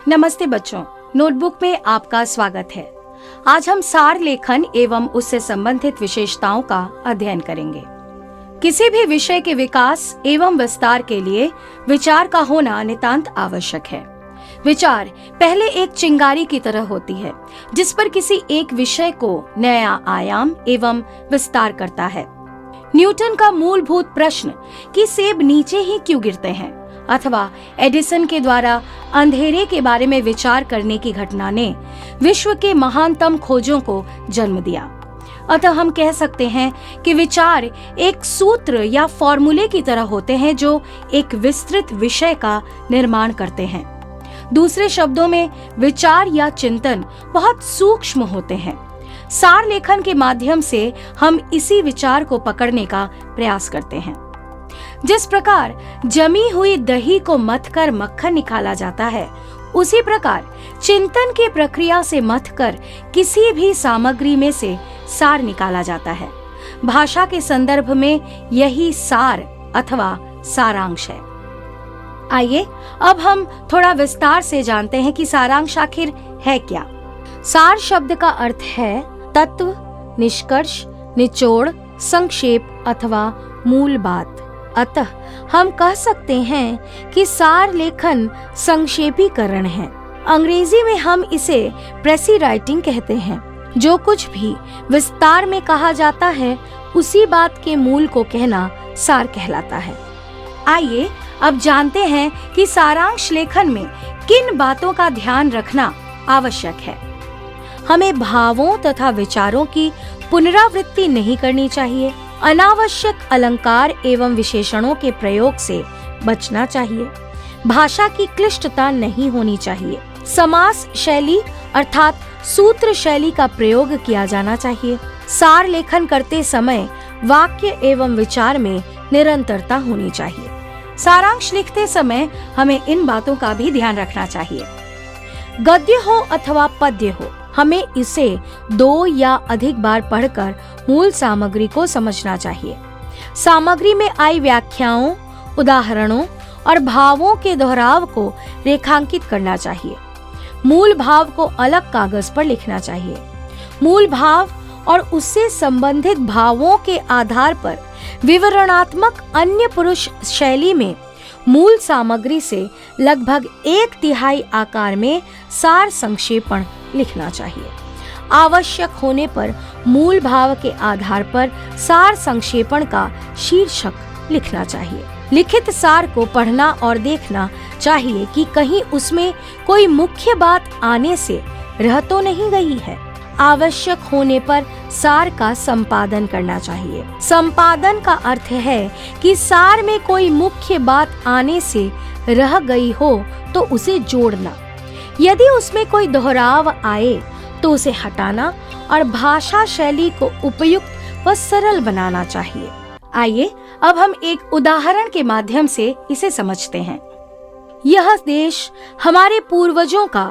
नमस्ते बच्चों, नोटबुक में आपका स्वागत है। आज हम सार लेखन एवं उससे संबंधित विशेषताओं का अध्ययन करेंगे। किसी भी विषय के विकास एवं विस्तार के लिए विचार का होना नितांत आवश्यक है। विचार पहले एक चिंगारी की तरह होती है, जिस पर किसी एक विषय को नया आयाम एवं विस्तार करता है। न्यूटन का मूलभूत प्रश्न कि सेब नीचे ही क्यों गिरते हैं अथवा एडिसन के द्वारा अंधेरे के बारे में विचार करने की घटना ने विश्व के महानतम खोजों को जन्म दिया। अतः हम कह सकते हैं कि विचार एक सूत्र या फॉर्मूले की तरह होते हैं जो एक विस्तृत विषय का निर्माण करते हैं। दूसरे शब्दों में विचार या चिंतन बहुत सूक्ष्म होते हैं। सार लेखन के माध्यम से हम इसी विचार को पकड़ने का प्रयास करते हैं। जिस प्रकार जमी हुई दही को मथकर मक्खन निकाला जाता है, उसी प्रकार चिंतन की प्रक्रिया से मथकर किसी भी सामग्री में से सार निकाला जाता है। भाषा के संदर्भ में यही सार अथवा सारांश है। आइए अब हम थोड़ा विस्तार से जानते हैं कि सारांश आखिर है क्या। सार शब्द का अर्थ है तत्व, निष्कर्ष, निचोड़, संक्षेप अथवा मूल बात। अतः हम कह सकते हैं कि सार लेखन संक्षेपीकरण है। अंग्रेजी में हम इसे प्रेसी राइटिंग कहते हैं। जो कुछ भी विस्तार में कहा जाता है, उसी बात के मूल को कहना सार कहलाता है। आइए अब जानते हैं कि सारांश लेखन में किन बातों का ध्यान रखना आवश्यक है। हमें भावों तथा विचारों की पुनरावृत्ति नहीं करनी चाहिए। अनावश्यक अलंकार एवं विशेषणों के प्रयोग से बचना चाहिए। भाषा की क्लिष्टता नहीं होनी चाहिए। समास शैली अर्थात सूत्र शैली का प्रयोग किया जाना चाहिए। सार लेखन करते समय वाक्य एवं विचार में निरंतरता होनी चाहिए। सारांश लिखते समय हमें इन बातों का भी ध्यान रखना चाहिए। गद्य हो अथवा पद्य हो, हमें इसे 2 या अधिक बार पढ़कर मूल सामग्री को समझना चाहिए। सामग्री में आई व्याख्याओं, उदाहरणों और भावों के दोहराव को रेखांकित करना चाहिए। मूल भाव को अलग कागज पर लिखना चाहिए। मूल भाव और उससे संबंधित भावों के आधार पर विवरणात्मक अन्य पुरुष शैली में मूल सामग्री से लगभग 1/3 आकार में सार संक्षेपण लिखना चाहिए। आवश्यक होने पर मूल भाव के आधार पर सार संक्षेपण का शीर्षक लिखना चाहिए। लिखित सार को पढ़ना और देखना चाहिए कि कहीं उसमें कोई मुख्य बात आने से रह तो नहीं गई है। आवश्यक होने पर सार का संपादन करना चाहिए। संपादन का अर्थ है कि सार में कोई मुख्य बात आने से रह गई हो तो उसे जोड़ना। यदि उसमें कोई दोहराव आए तो उसे हटाना और भाषा शैली को उपयुक्त व सरल बनाना चाहिए। आइए अब हम एक उदाहरण के माध्यम से इसे समझते हैं। यह देश हमारे पूर्वजों का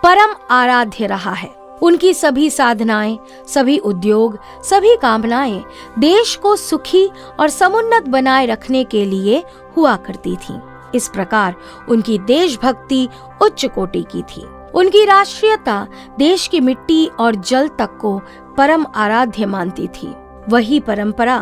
परम आराध्य रहा है। उनकी सभी साधनाएं, सभी उद्योग, सभी कामनाएं देश को सुखी और समुन्नत बनाए रखने के लिए हुआ करती थीं। इस प्रकार उनकी देशभक्ति उच्च कोटि की थी। उनकी राष्ट्रीयता देश की मिट्टी और जल तक को परम आराध्य मानती थी। वही परंपरा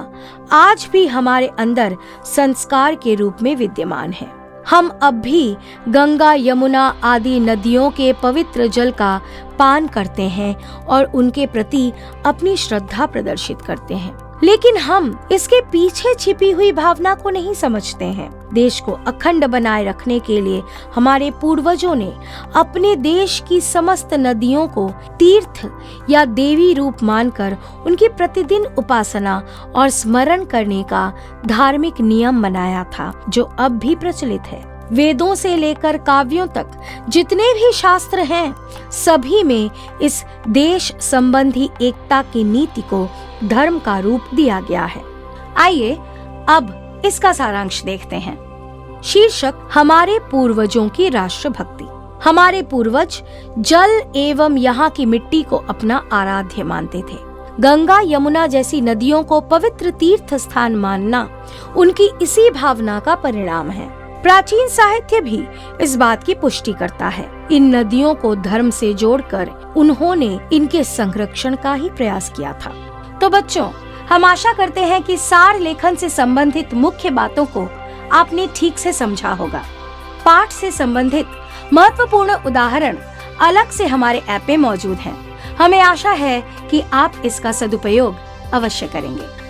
आज भी हमारे अंदर संस्कार के रूप में विद्यमान है। हम अब भी गंगा, यमुना आदि नदियों के पवित्र जल का पान करते हैं और उनके प्रति अपनी श्रद्धा प्रदर्शित करते हैं, लेकिन हम इसके पीछे छिपी हुई भावना को नहीं समझते हैं। देश को अखंड बनाए रखने के लिए हमारे पूर्वजों ने अपने देश की समस्त नदियों को तीर्थ या देवी रूप मानकर उनकी प्रतिदिन उपासना और स्मरण करने का धार्मिक नियम बनाया था, जो अब भी प्रचलित है। वेदों से लेकर काव्यों तक जितने भी शास्त्र हैं, सभी में इस देश संबंधी एकता की नीति को धर्म का रूप दिया गया है। आइए अब इसका सारांश देखते हैं। शीर्षक हमारे पूर्वजों की राष्ट्रभक्ति। हमारे पूर्वज जल एवं यहाँ की मिट्टी को अपना आराध्य मानते थे। गंगा, यमुना जैसी नदियों को पवित्र तीर्थ स्थान मानना उनकी इसी भावना का परिणाम है। प्राचीन साहित्य भी इस बात की पुष्टि करता है। इन नदियों को धर्म से जोड़कर उन्होंने इनके संरक्षण का ही प्रयास किया था। तो बच्चों, हम आशा करते हैं कि सार लेखन से संबंधित मुख्य बातों को आपने ठीक से समझा होगा। पाठ से संबंधित महत्वपूर्ण उदाहरण अलग से हमारे ऐप में मौजूद हैं। हमें आशा है कि आप इसका सदुपयोग अवश्य करेंगे।